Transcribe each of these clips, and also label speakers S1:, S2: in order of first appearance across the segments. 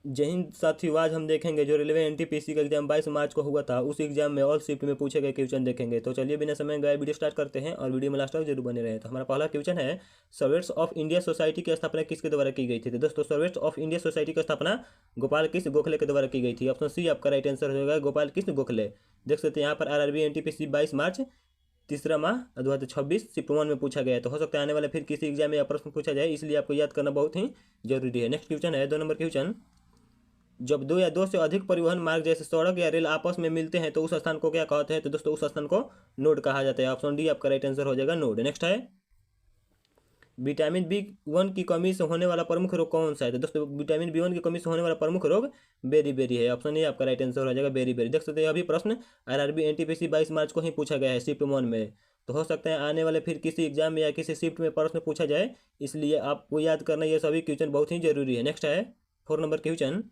S1: जय हिंद साथियों, आज हम देखेंगे जो रेलवे एनटीपीसी का एग्जाम 22 मार्च को हुआ था, उस एग्जाम में ऑल शिफ्ट में पूछे गए क्वेश्चन देखेंगे। तो चलिए बिना समय गए वीडियो स्टार्ट करते हैं और वीडियो में लास्ट तक जरूर बने रहे। तो हमारा पहला क्वेश्चन है, सर्वेंट्स ऑफ इंडिया सोसाइटी की स्थापना किसके द्वारा की गई थी? तो दोस्तों, सर्वेंट्स ऑफ इंडिया सोसाइटी की स्थापना गोपाल कृष्ण गोखले के द्वारा की गई थी। ऑप्शन सी आपका राइट आंसर होगा, गोपाल कृष्ण गोखले। देख सकते हैं यहाँ पर आरआरबी एनटीपीसी 22 मार्च तीसरा माह 2026 शिफ्ट 1 में पूछा गया है। तो हो सकता है आने वाले फिर किसी एग्जाम में यह प्रश्न पूछा जाए, इसलिए आपको याद करना बहुत ही जरूरी है। नेक्स्ट क्वेश्चन है 2 नंबर क्वेश्चन, जब दो या दो से अधिक परिवहन मार्ग जैसे सड़क या रेल आपस में मिलते हैं तो उस स्थान को क्या कहते हैं? तो दोस्तों, उस स्थान को नोड कहा जाता है। ऑप्शन डी आपका राइट आंसर हो जाएगा, नोड। नेक्स्ट है, विटामिन B1 की कमी से होने वाला प्रमुख रोग कौन सा है? तो दोस्तों, विटामिन B1 की कमी से होने वाला प्रमुख रोग बेरी है। ऑप्शन ए आपका राइट आंसर हो जाएगा, बेरी। देख सकते हैं अभी प्रश्न आरआरबी एनटीपीसी 22 मार्च को ही पूछा गया है शिफ्ट 1 में। तो हो सकता है आने वाले फिर किसी एग्जाम में या किसी शिफ्ट में प्रश्न पूछा जाए, इसलिए आपको याद करना ये सभी क्वेश्चन बहुत ही जरूरी है। नेक्स्ट है 4 नंबर क्वेश्चन,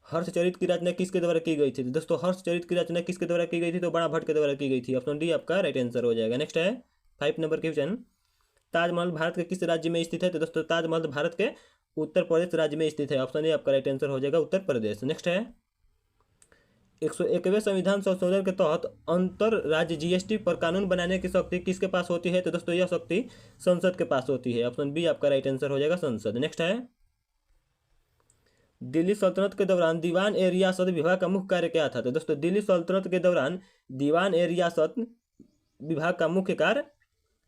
S1: हर्षचरित की रचना किसके द्वारा की गई थी? तो दोस्तों, हर्षचरित की रचना किसके द्वारा की गई थी? तो बड़ा भट्ट के द्वारा की गई थी। ऑप्शन डी आपका राइट आंसर हो जाएगा। नेक्स्ट है 5 नंबर क्वेश्चन, ताजमहल भारत के किस राज्य में स्थित है? तो दोस्तों, ताजमहल भारत के उत्तर प्रदेश राज्य में स्थित है। ऑप्शन ए आपका राइट आंसर हो जाएगा, उत्तर प्रदेश। नेक्स्ट है 101वें संविधान संशोधन के तहत अंतर राज्य जीएसटी पर कानून बनाने की शक्ति किसके पास होती है? तो दोस्तों, यह शक्ति संसद के पास होती है। ऑप्शन बी आपका राइट आंसर हो जाएगा, संसद। नेक्स्ट है, दिल्ली सल्तनत के दौरान दीवान ए रियासत विभाग का मुख्य कार्य क्या था? तो दोस्तों, दिल्ली सल्तनत के दौरान दीवान ए रियासत विभाग का मुख्य कार्य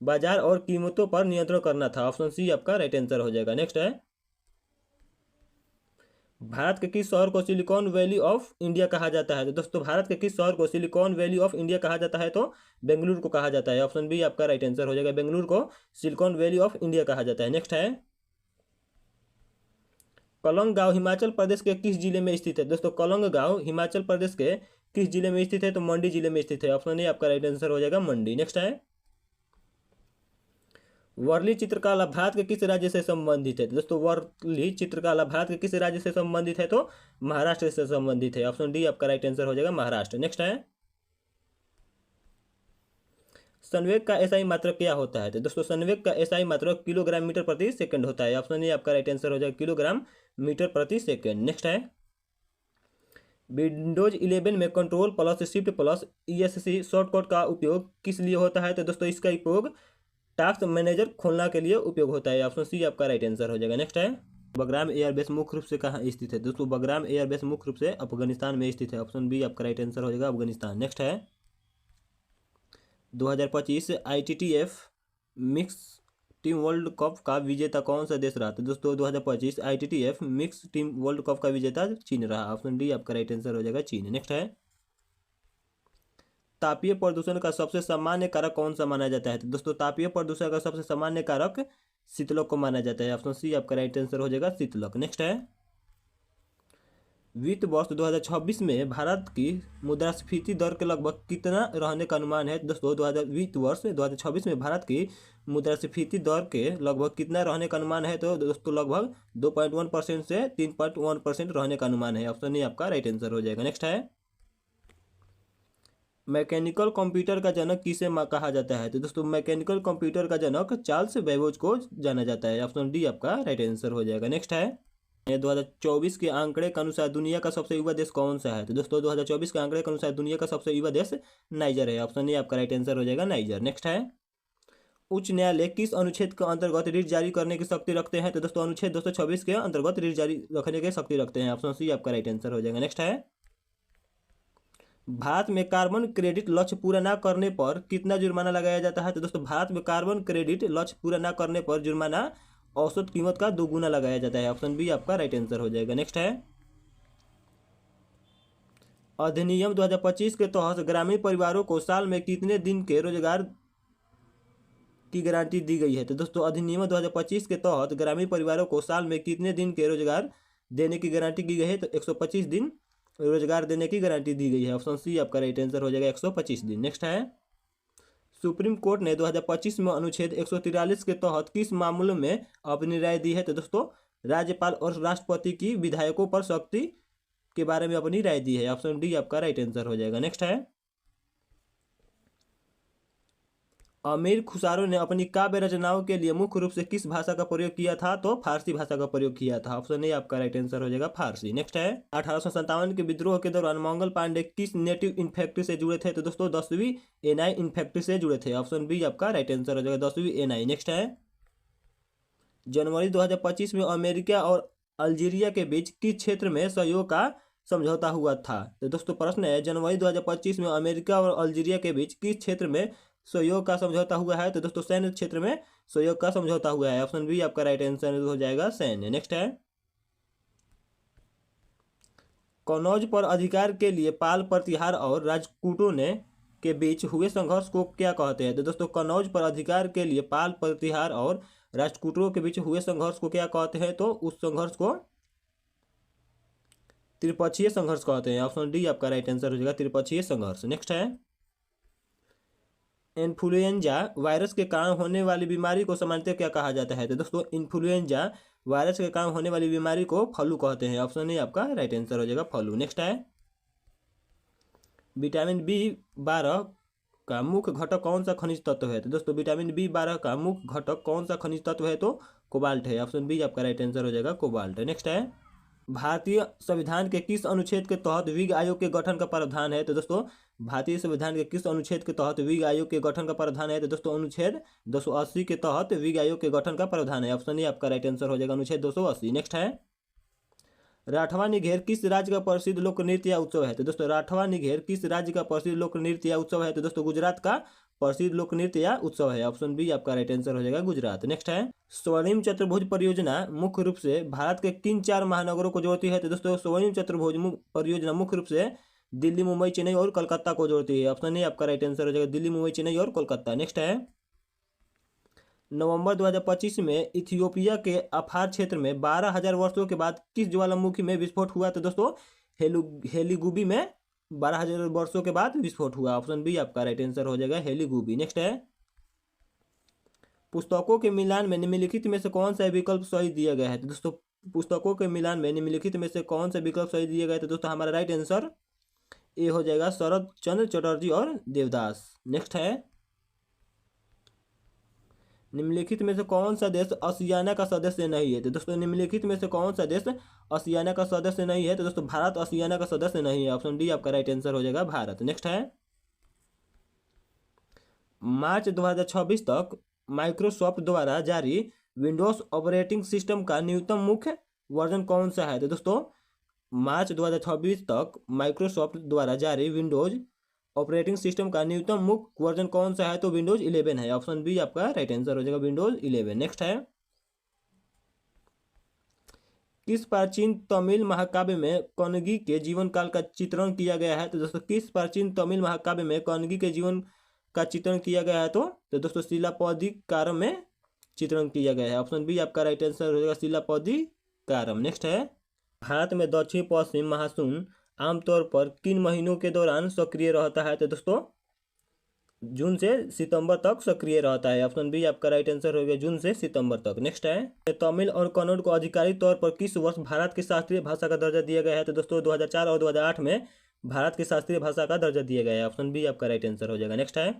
S1: बाजार और कीमतों पर नियंत्रण करना था। ऑप्शन सी आपका राइट आंसर हो जाएगा। नेक्स्ट है, भारत के किस शहर को सिलिकॉन वैली ऑफ इंडिया कहा जाता है? तो दोस्तों, भारत के किस शहर को सिलिकॉन वैली ऑफ इंडिया कहा जाता है? तो बेंगलुरु को कहा जाता है। ऑप्शन बी आपका राइट आंसर हो जाएगा, बेंगलुरु को सिलिकॉन वैली ऑफ इंडिया कहा जाता है। नेक्स्ट है, कलंग गांव हिमाचल प्रदेश के किस जिले में स्थित है? दोस्तों, कलंग गांव हिमाचल प्रदेश के किस जिले में स्थित है? तो मंडी जिले में स्थित है। ऑप्शन ए आपका राइट आंसर हो जाएगा, मंडी। नेक्स्ट है, वर्ली चित्रकला भारत के किस राज्य से संबंधित है? तो दोस्तों, वर्ली चित्रकला भारत के किस राज्य से संबंधित है? तो महाराष्ट्र से संबंधित है। ऑप्शन डी आपका राइट आंसर हो जाएगा, महाराष्ट्र। नेक्स्ट है, संवेग का एसआई मात्रक क्या होता है? तो दोस्तों, संवेग का एसआई मात्रक किलोग्राम मीटर प्रति सेकंड होता है। ऑप्शन ए आपका राइट आंसर हो जाएगा, किलोग्राम मीटर प्रति सेकंड। नेक्स्ट है, विंडोज 11 में control plus shift plus ESC shortcut का उपयोग किस लिए होता है? तो दोस्तों, इसका उपयोग टास्क मैनेजर खोलने के लिए उपयोग होता है। ऑप्शन सी आपका राइट आंसर हो जाएगा। नेक्स्ट है, बगराम एयरबेस मुख्य रूप से कहाँ स्थित है? दोस्तों, बगराम एयरबेस मुख्य रूप से अफगानिस्तान में स्थित है। ऑप्शन बी आपका राइट आंसर हो जाएगा, अफगानिस्तान। नेक्स्ट है, 2025 ITTF mix team world cup का विजेता कौन सा देश रहा? तो दोस्तों, 2025 ITTF mix team world cup का विजेता चीन रहा। ऑप्शन डी आपका राइट आंसर हो जाएगा, चीन। नेक्स्ट है, तापीय प्रदूषण का सबसे सामान्य कारक कौन सा माना जाता है? तो दोस्तों, तापीय प्रदूषण का सबसे सामान्य कारक शीतलक को माना जाता है। ऑप्शन सी आपका राइट आंसर हो जाएगा, शीतलक। नेक्स्ट है, वित्त वर्ष 2026 में भारत की मुद्रास्फीति दर के लगभग कितना रहने का अनुमान है? दोस्तों, वित्त वर्ष 2026 में भारत की मुद्रास्फीति दर के लगभग कितना रहने का अनुमान है? तो दोस्तों, लगभग 2.1% से 3.1% रहने का अनुमान है। ऑप्शन ए आपका राइट आंसर हो जाएगा। नेक्स्ट है, मैकेनिकल कंप्यूटर का जनक किसे कहा जाता है? तो दोस्तों, मैकेनिकल कंप्यूटर का जनक चार्ल्स बेबोज को जाना जाता है। ऑप्शन डी आपका राइट आंसर हो जाएगा। नेक्स्ट है, 2024 के आंकड़े के अनुसार दुनिया का सबसे युवा देश कौन सा है? तो दोस्तों, 2024 के आंकड़े के अनुसार दुनिया का सबसे युवा देश नाइजर है। ऑप्शन ए आपका राइट आंसर हो जाएगा, नाइजर। नेक्स्ट है, उच्च न्यायालय किस अनुच्छेद के अंतर्गत रिट जारी करने की शक्ति रखते हैं? तो दोस्तों, अनुच्छेद 226 के अंतर्गत रिट जारी रखने की शक्ति रखते हैं। ऑप्शन सी आपका राइट आंसर हो जाएगा। नेक्स्ट है, भारत में कार्बन क्रेडिट लक्ष्य पूरा न करने पर कितना जुर्माना लगाया जाता है? तो दोस्तों, भारत में कार्बन क्रेडिट लक्ष्य पूरा न करने पर जुर्माना औसत कीमत का 2 गुना लगाया जाता है। ऑप्शन बी आपका राइट आंसर हो जाएगा। नेक्स्ट है, अधिनियम 2025 के तहत ग्रामीण परिवारों को साल में कितने दिन के रोजगार की गारंटी दी गई है? तो दोस्तों, अधिनियम 2025 के तहत ग्रामीण परिवारों को साल में कितने दिन के रोजगार देने की गारंटी की गई है? तो 125 दिन रोजगार देने की गारंटी दी गई है। ऑप्शन सी आपका राइट आंसर हो जाएगा, 125 दिन। नेक्स्ट है, सुप्रीम कोर्ट ने 2025 में अनुच्छेद 143 के तहत किस मामलों में अपनी राय दी है? तो दोस्तों, राज्यपाल और राष्ट्रपति की विधायकों पर शक्ति के बारे में अपनी राय दी है। ऑप्शन डी आपका राइट आंसर हो जाएगा। नेक्स्ट है, अमीर खुसरो ने अपनी काव्य रचनाओं के लिए मुख्य रूप से किस भाषा का प्रयोग किया था? तो फारसी भाषा का प्रयोग किया था। ऑप्शन ए आपका राइट आंसर हो जाएगा फारसी। नेक्स्ट है 1857 के विद्रोह के दौरान मंगल पांडे किस नेटिव इन्फेक्ट्री से जुड़े थे? तो दोस्तों 10वीं एनआई इन्फेक्ट्री से जुड़े थे। ऑप्शन बी आपका राइट आंसर हो जाएगा 10वीं एनआई। नेक्स्ट है जनवरी 2025 में अमेरिका और अल्जीरिया के बीच किस क्षेत्र में सहयोग का समझौता हुआ था? तो दोस्तों प्रश्न है जनवरी 2025 में अमेरिका और अल्जीरिया के बीच किस क्षेत्र में सहयोग का समझौता हुआ है? तो दोस्तों सैन्य क्षेत्र में सहयोग का समझौता हुआ है। ऑप्शन बी आपका राइट आंसर हो जाएगा सैन्य। नेक्स्ट है कनौज पर अधिकार के लिए पाल प्रतिहार और राजपूतों ने के बीच हुए संघर्ष को क्या कहते हैं? तो दोस्तों कनौज पर अधिकार के लिए पाल प्रतिहार और राजपूतों के बीच हुए संघर्ष को क्या कहते हैं? तो उस संघर्ष को त्रिपक्षीय संघर्ष कहते हैं। ऑप्शन डी आपका राइट आंसर हो जाएगा त्रिपक्षीय संघर्ष। नेक्स्ट है इन्फ्लुएंजा वायरस के कारण होने वाली बीमारी को सामान्यतः क्या कहा जाता है? तो दोस्तों इन्फ्लुएंजा वायरस के कारण होने वाली बीमारी को फ्लू कहते हैं। ऑप्शन ए आपका राइट आंसर हो जाएगा फ्लू। नेक्स्ट है विटामिन B12 का मुख्य घटक कौन सा खनिज तत्व है? तो दोस्तों विटामिन B12 का मुख्य घटक कौन सा खनिज तत्व है? तो कोबाल्ट है। ऑप्शन बी आपका राइट आंसर हो जाएगा कोबाल्ट। नेक्स्ट है भारतीय संविधान के किस अनुच्छेद के तहत विग आयोग के गठन का प्रावधान है? तो दोस्तों भारतीय संविधान के किस अनुच्छेद के तहत विग आयोग के गठन का प्रावधान है? तो दोस्तों अनुच्छेद 280 के तहत विग आयोग के गठन का प्रावधान है। ऑप्शन ए आपका राइट आंसर हो जाएगा अनुच्छेद 280। नेक्स्ट है राठवा निघेर किस राज्य का प्रसिद्ध लोक नृत्य या उत्सव है? तो दोस्तों राठवा निघेर किस राज्य का प्रसिद्ध लोक नृत्य या उत्सव है? तो दोस्तों गुजरात का प्रसिद्ध लोक नृत्य या उत्सव है। ऑप्शन बी आपका राइट आंसर हो जाएगा गुजरात। नेक्स्ट है स्वर्णिम चतुर्भुज परियोजना मुख्य रूप से भारत के किन 4 महानगरों को जोड़ती है? तो दोस्तों स्वर्णिम चतुर्भुज परियोजना मुख्य रूप से दिल्ली, मुंबई, चेन्नई और कोलकाता को जोड़ती है। ऑप्शन ए आपका राइट आंसर हो जाएगा दिल्ली, मुंबई, चेन्नई और कोलकाता। नेक्स्ट है नवंबर 2025 में इथियोपिया के अफार क्षेत्र में 12,000 वर्षों के बाद किस ज्वालामुखी में विस्फोट हुआ? तो दोस्तों हेलीगुबी में 12,000 वर्षों के बाद विस्फोट हुआ। ऑप्शन बी आपका राइट आंसर हो जाएगा हेलीगुबी। नेक्स्ट है पुस्तकों के मिलान में निम्नलिखित में से कौन सा विकल्प सही दिया गया है? तो दोस्तों पुस्तकों के मिलान में निम्नलिखित में से कौन सा विकल्प सही दिया गया है? तो दोस्तों हमारा राइट आंसर ए हो जाएगा शरद चंद्र चटर्जी और देवदास। नेक्स्ट है निम्नलिखित में से कौन सा देश आसियाना का सदस्य नहीं है? तो दोस्तों निम्नलिखित में से कौन सा देश आसियाना का सदस्य नहीं है? तो दोस्तों भारत आसियाना का सदस्य नहीं है। ऑप्शन डी आपका राइट आंसर हो जाएगा भारत। नेक्स्ट है मार्च 2026 तक माइक्रोसॉफ्ट द्वारा जारी विंडोज ऑपरेटिंग सिस्टम का न्यूनतम मुख्य वर्जन कौन सा है? तो दोस्तों मार्च 2026 तक माइक्रोसॉफ्ट द्वारा जारी विंडोज ऑपरेटिंग सिस्टम का न्यूनतम मुख्य वर्जन कौन सा है? तो विंडोज 11 है। ऑप्शन बी आपका राइट आंसर हो जाएगा विंडोज 11। नेक्स्ट है किस प्राचीन तमिल महाकाव्य में कौनगी के जीवन काल का चित्रण किया गया है? तो दोस्तों किस प्राचीन तमिल महाकाव्य में कौनगी के जीवन का चित्रण किया गया है? तो दोस्तों शिलापदिकारम में चित्रण किया गया है। ऑप्शन बी आपका राइट आंसर हो जाएगा शिलापदिकारम। नेक्स्ट है भारत में दक्षिण पश्चिम मानसून आमतौर पर किन महीनों के दौरान सक्रिय रहता है? तो दोस्तों जून से सितंबर तक सक्रिय रहता है। ऑप्शन बी आपका राइट आंसर हो गया जून से सितंबर तक। नेक्स्ट है तमिल और कन्नड़ को आधिकारिक तौर पर किस वर्ष भारत की शास्त्रीय भाषा का दर्जा दिया गया है? तो दोस्तों 2004 और 2008 में भारत की शास्त्रीय भाषा का दर्जा दिया गया है। ऑप्शन बी आपका राइट आंसर हो जाएगा। नेक्स्ट है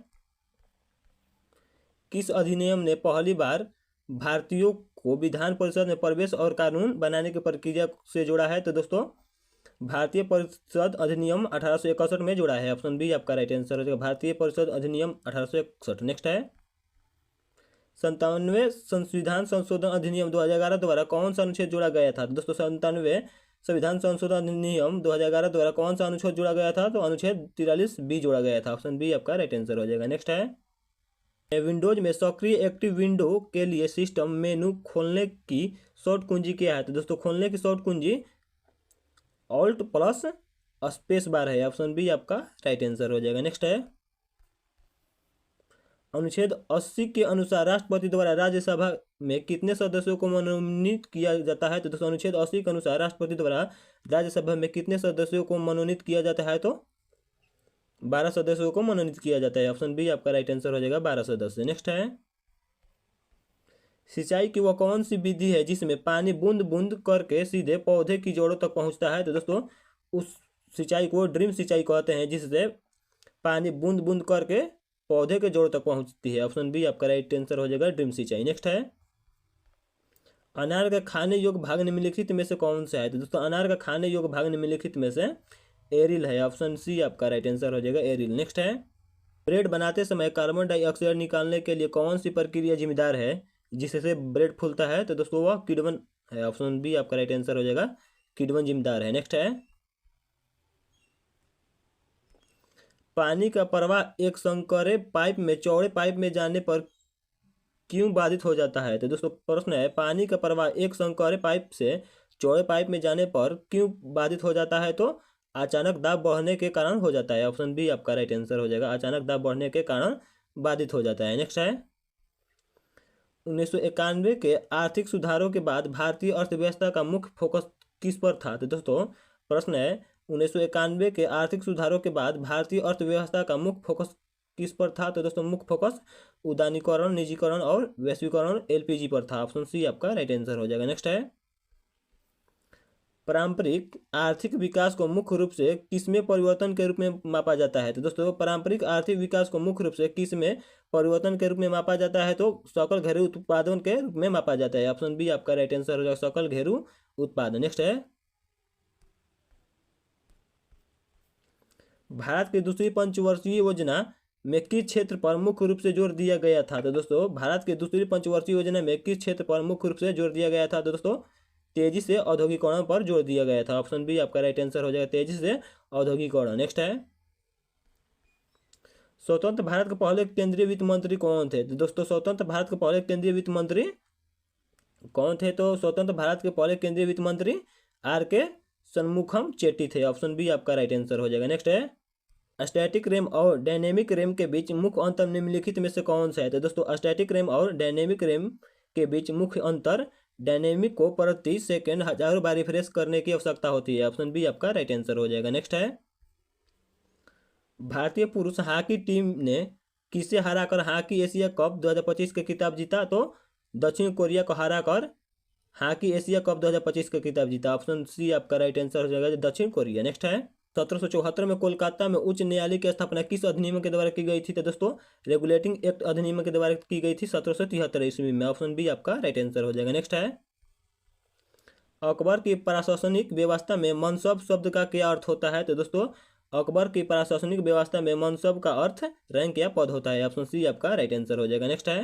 S1: किस अधिनियम ने पहली बार भारतीयों को विधान परिषद में प्रवेश और कानून बनाने की प्रक्रिया से जोड़ा है? तो दोस्तों भारतीय परिषद अधिनियम 1861 में जोड़ा है। ऑप्शन बी आपका राइट आंसर हो जाएगा भारतीय परिषद अधिनियम 1861। नेक्स्ट है 97वें संविधान संशोधन अधिनियम 2011 द्वारा कौन सा अनुच्छेद जोड़ा गया था? तो दोस्तों 97वें संविधान संशोधन अधिनियम 2011 द्वारा कौन सा अनुच्छेद जोड़ा गया था? तो अनुच्छेद 43B जोड़ा गया था। ऑप्शन बी आपका राइट आंसर हो जाएगा। नेक्स्ट है विंडोज में सक्रिय एक्टिव विंडो के लिए सिस्टम मेनू खोलने की शॉर्ट कुंजी क्या है? तो दोस्तों खोलने की शॉर्ट कुंजी ऑल्ट प्लस स्पेस बार है। ऑप्शन बी आपका राइट आंसर हो जाएगा। नेक्स्ट है अनुच्छेद 80 के अनुसार राष्ट्रपति द्वारा राज्यसभा में कितने सदस्यों को मनोनीत किया जाता है? तो दोस्तों अनुच्छेद 80 के अनुसार राष्ट्रपति द्वारा राज्यसभा में कितने सदस्यों को मनोनीत किया जाता है? तो 12 सदस्यों को मनोनीत किया जाता है। ऑप्शन बी आपका राइट आंसर हो जाएगा 12 सदस्य। नेक्स्ट है सिंचाई की वह कौन सी विधि है जिसमें पानी बूंद बूंद करके सीधे पौधे की जड़ों तक पहुंचता है? तो दोस्तों उस सिंचाई को ड्रिप सिंचाई कहते हैं जिससे पानी बूंद बूंद करके पौधे के जोड़ तक पहुंचती है? ऑप्शन बी आपका राइट आंसर हो जाएगा ड्रीम सिंचाई। नेक्स्ट है, अनार का खाने योग्य भाग निम्नलिखित में से कौन सा है? तो दोस्तों अनार का खाने योग्य भाग निम्नलिखित में से एरिल है। ऑप्शन सी आपका राइट आंसर हो जाएगा एरिल। नेक्स्ट है, ब्रेड बनाते समय कार्बन डाइऑक्साइड निकालने के लिए कौन सी प्रक्रिया जिम्मेदार है जिससे ब्रेड फूलता है? तो दोस्तों वह किण्वन है। ऑप्शन बी आपका राइट आंसर हो जाएगा किण्वन जिम्मेदार है। नेक्स्ट है, पानी का प्रवाह एक संकरे पाइप में चौड़े पाइप में जाने पर क्यों बाधित हो जाता है? तो दोस्तों प्रश्न है, पानी का प्रवाह एक संकरे पाइप से चौड़े पाइप में जाने पर क्यों बाधित हो जाता है? तो अचानक दाब बढ़ने के कारण हो जाता है। ऑप्शन बी आपका राइट आंसर हो जाएगा अचानक दाब बढ़ने के कारण बाधित हो जाता है। नेक्स्ट है, 1991 के आर्थिक सुधारों के बाद भारतीय अर्थव्यवस्था का मुख्य फोकस किस पर था? तो दोस्तों प्रश्न है, 1991 के आर्थिक सुधारों के बाद भारतीय अर्थव्यवस्था का मुख्य फोकस किस पर था? तो दोस्तों मुख्य फोकस उदारीकरण, निजीकरण और वैश्वीकरण एलपीजी पर था। ऑप्शन सी आपका राइट आंसर हो जाएगा। नेक्स्ट है, पारंपरिक आर्थिक विकास को मुख्य रूप से किसमें परिवर्तन के रूप में मापा जाता है? तो दोस्तों पारंपरिक आर्थिक विकास को मुख्य रूप से किसमें परिवर्तन के रूप में मापा जाता है? तो सकल घरेलू उत्पादन के रूप में मापा जाता है। ऑप्शन बी आपका राइट आंसर हो जाएगा सकल घरेलू उत्पादन। नेक्स्ट है, भारत की दूसरी पंचवर्षीय योजना में किस क्षेत्र पर मुख्य रूप से जोर दिया गया था? तो दोस्तों भारत की दूसरी पंचवर्षीय योजना में किस क्षेत्र पर मुख्य रूप से जोर दिया गया था? तो दोस्तों तेजी से औद्योगिकरण पर जोर दिया गया था। ऑप्शन बी आपका राइट आंसर हो जाएगा तेजी से औद्योगिकरण। नेक्स्ट है, स्वतंत्र भारत के पहले केंद्रीय वित्त मंत्री कौन थे? तो दोस्तों स्वतंत्र भारत के पहले केंद्रीय वित्त मंत्री कौन थे? तो स्वतंत्र भारत के पहले केंद्रीय वित्त मंत्री आर के शनमुखम चेट्टी थे। ऑप्शन बी आपका राइट आंसर हो जाएगा। नेक्स्ट है, स्टैटिक रैम और डायनेमिक रैम के बीच मुख्य अंतर निम्नलिखित में से कौन सा है? तो दोस्तों स्टैटिक रैम और डायनेमिक रैम के बीच मुख्य अंतर, डायनेमिक को प्रति सेकंड हजारों बार रिफ्रेश करने की आवश्यकता होती है। ऑप्शन बी आपका राइट आंसर हो जाएगा। नेक्स्ट है, भारतीय पुरुष हॉकी टीम ने किसे हराकर हॉकी एशिया कप 2025 का खिताब जीता? तो दक्षिण कोरिया को हराकर हॉकी एशिया कप 2025 का खिताब जीता। ऑप्शन सी आपका राइट आंसर हो जाएगा दक्षिण कोरिया। नेक्स्ट है, 1774 में कोलकाता में उच्च न्यायालय की स्थापना किस अधिनियम के द्वारा की गई थी? तो दोस्तों रेगुलेटिंग एक्ट अधिनियम के द्वारा की गई थी 1773 ईस्वी में। ऑप्शन बी आपका राइट आंसर हो जाएगा। नेक्स्ट है, अकबर की प्रशासनिक व्यवस्था में मनसब शब्द का क्या अर्थ होता है? तो दोस्तों अकबर की प्रशासनिक व्यवस्था में मनसब का अर्थ रैंक या पद होता है। ऑप्शन सी आपका राइट आंसर हो जाएगा। नेक्स्ट है,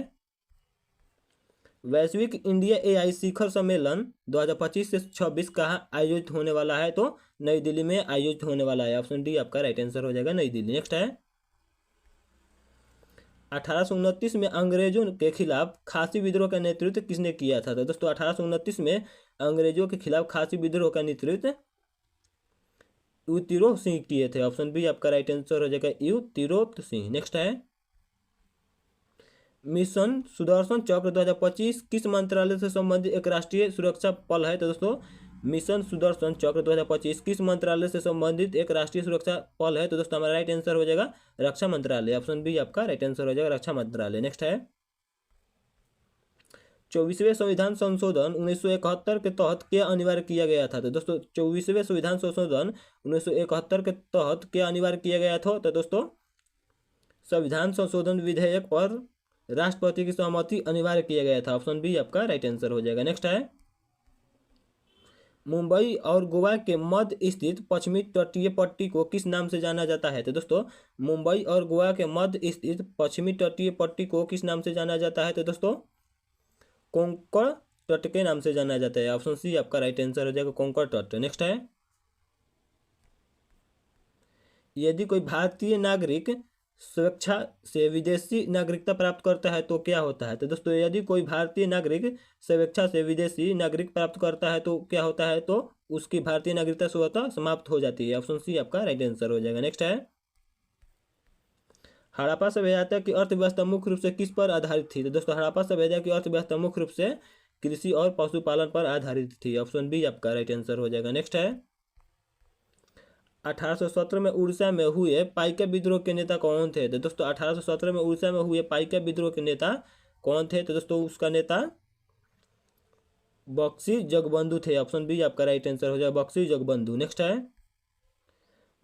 S1: वैश्विक इंडिया एआई शिखर सम्मेलन 2025 से 26 कहाँ आयोजित होने वाला है? तो नई दिल्ली में आयोजित होने वाला है। ऑप्शन डी आपका राइट आंसर हो जाएगा नई दिल्ली। नेक्स्ट है, 1829 में अंग्रेजों के खिलाफ खासी विद्रोह का नेतृत्व किसने किया था? तो दोस्तों 1829 में अंग्रेजों के खिलाफ खासी विद्रोह का नेतृत्व यू तिरोत सिंह किए थे। ऑप्शन बी आपका राइट आंसर हो जाएगा यू तिरोत सिंह। नेक्स्ट है, मिशन सुदर्शन चक्र 2025 किस मंत्रालय से संबंधित एक राष्ट्रीय सुरक्षा पल है? तो दोस्तों मिशन सुदर्शन चक्र 2025 किस मंत्रालय से संबंधित एक राष्ट्रीय सुरक्षा पल है? तो दोस्तों हमारा राइट आंसर हो जाएगा रक्षा मंत्रालय। ऑप्शन बी आपका राइट आंसर हो जाएगा रक्षा मंत्रालय। नेक्स्ट है, 24वें संविधान संशोधन 1971 के तहत क्या अनिवार्य किया गया था? तो दोस्तों 24वें संविधान संशोधन 1971 के तहत क्या अनिवार्य किया गया था? तो दोस्तों संविधान संशोधन विधेयक पर राष्ट्रपति की सहमति अनिवार्य किया गया था। ऑप्शन बी आपका राइट आंसर हो जाएगा। नेक्स्ट है, मुंबई और गोवा के मध्य स्थित पश्चिमी तटीय पट्टी को किस नाम से जाना जाता है? तो दोस्तों मुंबई और गोवा के मध्य स्थित पश्चिमी तटीय पट्टी को किस नाम से जाना जाता है? तो दोस्तों कोंकण तट के नाम से जाना जाता है। ऑप्शन सी आपका राइट आंसर हो जाएगा कोंकण तट। नेक्स्ट है, यदि कोई भारतीय नागरिक स्वेच्छा से विदेशी नागरिकता प्राप्त करता है तो क्या होता है? तो दोस्तों यदि कोई भारतीय नागरिक स्वेच्छा से विदेशी नागरिक प्राप्त करता है तो क्या होता है? तो उसकी भारतीय नागरिकता स्वतः समाप्त हो जाती है। ऑप्शन सी आपका राइट आंसर हो जाएगा। नेक्स्ट है, हड़प्पा सभ्यता की अर्थव्यवस्था मुख्य रूप से किस पर आधारित थी? तो दोस्तों हड़प्पा सभ्यता की अर्थव्यवस्था मुख्य रूप से कृषि और पशुपालन पर आधारित थी। ऑप्शन बी आपका राइट आंसर हो जाएगा। नेक्स्ट है, 1817 में उड़ीसा में हुए पाइका विद्रोह के नेता कौन थे? तो दोस्तों 1817 में उड़ीसा में हुए पाइका विद्रोह के नेता कौन थे? तो दोस्तों उसका नेता बक्सी जगबंधु थे। ऑप्शन बी आपका राइट आंसर हो जाएगा बक्सी जगबंधु। नेक्स्ट है,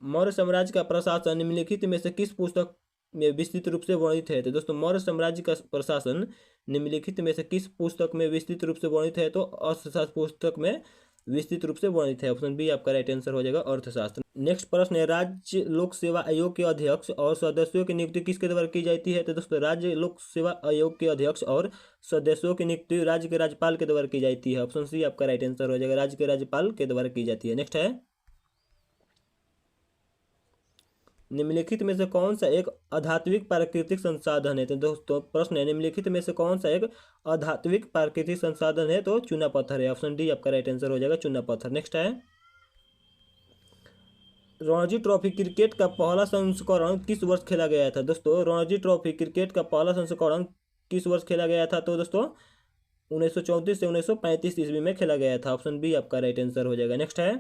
S1: मौर्य साम्राज्य का प्रशासन निम्नलिखित में से किस पुस्तक में विस्तृत रूप से वर्णित है? तो दोस्तों मौर्य साम्राज्य का प्रशासन निम्नलिखित में से किस पुस्तक में विस्तृत रूप से वर्णित है? तो अर्थशास्त्र पुस्तक में विस्तृत रूप से वर्णित है। ऑप्शन बी आपका राइट आंसर हो जाएगा अर्थशास्त्र। नेक्स्ट प्रश्न है, राज्य लोक सेवा आयोग के अध्यक्ष और सदस्यों की नियुक्ति किसके द्वारा की जाती है? तो दोस्तों राज्य लोक सेवा आयोग के अध्यक्ष और सदस्यों की नियुक्ति राज्य के राज्यपाल के द्वारा की जाती है। ऑप्शन सी आपका राइट आंसर हो जाएगा, राज्य के राज्यपाल के द्वारा की जाती है। नेक्स्ट है, निम्नलिखित में से कौन सा एक आध्यात्मिक प्राकृतिक संसाधन है? तो दोस्तों प्रश्न है, निम्नलिखित में से कौन सा एक आध्यात्मिक प्राकृतिक संसाधन है? तो चूना पत्थर है। ऑप्शन डी आपका राइट आंसर हो जाएगा, चूना पत्थर। नेक्स्ट है, रणजी ट्रॉफी क्रिकेट का पहला संस्करण किस वर्ष खेला गया था? दोस्तों रणजी ट्रॉफी क्रिकेट का पहला संस्करण किस वर्ष खेला गया था? तो दोस्तों 1934 से 1935 ईस्वी में खेला गया था। ऑप्शन बी आपका राइट आंसर हो जाएगा। नेक्स्ट है,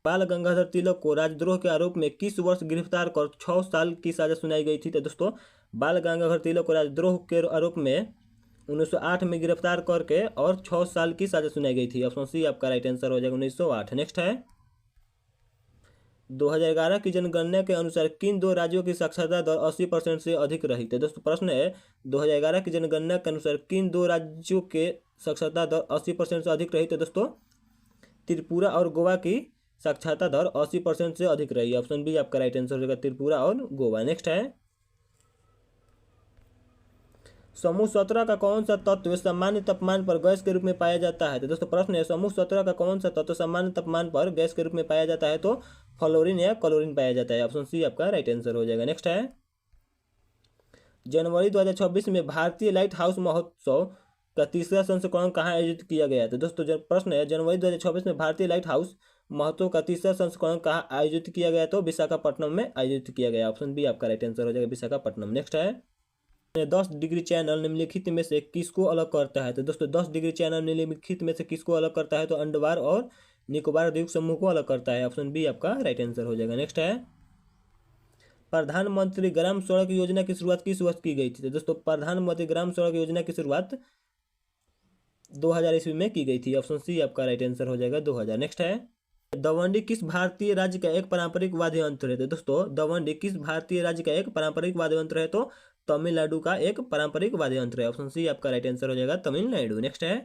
S1: बाल गंगाधर तिलक को राजद्रोह के आरोप में किस वर्ष गिरफ्तार कर 6 साल की सजा सुनाई गई थी? तो दोस्तों बाल गंगाधर तिलक को राजद्रोह के आरोप में 1908 में गिरफ्तार करके और 6 साल की सजा सुनाई गई थी। ऑप्शन सी आपका राइट आंसर हो जाएगा, 1908। नेक्स्ट है, 2011 की जनगणना के अनुसार किन दो राज्यों की साक्षरता दर 80% से अधिक रही? तो दोस्तों प्रश्न है, 2011 की जनगणना के अनुसार किन दो राज्यों के साक्षरता दर 80% से अधिक रही? तो दोस्तों त्रिपुरा और गोवा की साक्षरता दर 80% से अधिक रही है। ऑप्शन बी आपका राइट आंसर हो जाएगा, त्रिपुरा और गोवा। नेक्स्ट है, समूह 17 का कौन सा तत्व सामान्य तापमान पर गैस के रूप में पाया जाता है? तो दोस्तों प्रश्न है, समूह 17 का कौन सा तत्व सामान्य तापमान पर गैस के रूप में पाया जाता है? तो फ्लोरीन या क्लोरीन पाया जाता है। ऑप्शन सी आपका राइट आंसर हो जाएगा। नेक्स्ट है, जनवरी 2026 में भारतीय लाइट हाउस महोत्सव का तीसरा संस्करण कहाँ आयोजित किया गया? तो दोस्तों जब प्रश्न है, जनवरी 2026 में भारतीय लाइट हाउस महोत्सव का तीसरा संस्करण कहाँ आयोजित किया गया? तो विशाखापट्टनम में आयोजित किया गया। ऑप्शन बी आपका राइट आंसर हो जाएगा, विशाखापट्टनम। नेक्स्ट है, 10 डिग्री चैनल निम्नलिखित में से किसको अलग करता है? तो दोस्तों 10 डिग्री चैनल निम्नलिखित में से किसको अलग करता है? तो अंडमान और निकोबार द्वीप समूह को अलग करता है। ऑप्शन बी आपका राइट आंसर हो जाएगा। नेक्स्ट है, प्रधानमंत्री ग्राम सड़क योजना की शुरुआत किस वर्ष की गई थी? तो दोस्तों प्रधानमंत्री ग्राम सड़क योजना की शुरुआत 2000 ईस्वी में की गई थी। ऑप्शन सी आपका राइट आंसर हो जाएगा, 2000। नेक्स्ट है, दवंडी किस भारतीय राज्य का एक पारंपरिक वाद्य यंत्र है? तो दोस्तों दवंडी किस भारतीय राज्य का एक पारंपरिक वाद्य यंत्र है? तो तमिलनाडु का एक पारंपरिक वाद्य यंत्र है। ऑप्शन सी आपका राइट आंसर हो जाएगा, तमिलनाडु। नेक्स्ट है,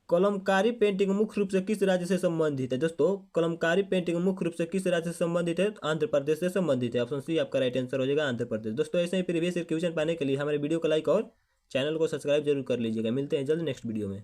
S1: कलमकारी पेंटिंग मुख्य रूप से किस राज्य से संबंधित है? दोस्तों कलमकारी पेंटिंग मुख्य रूप से किस राज्य से संबंधित है? आंध्र प्रदेश से संबंधित है। ऑप्शन सी आपका राइट आंसर हो जाएगा, आंध्र प्रदेश। दोस्तों ऐसे ही प्रीवियस क्वेश्चन पाने के लिए हमारे वीडियो को लाइक और चैनल को सब्सक्राइब जरूर कर लीजिएगा। मिलते हैं जल्द नेक्स्ट वीडियो में।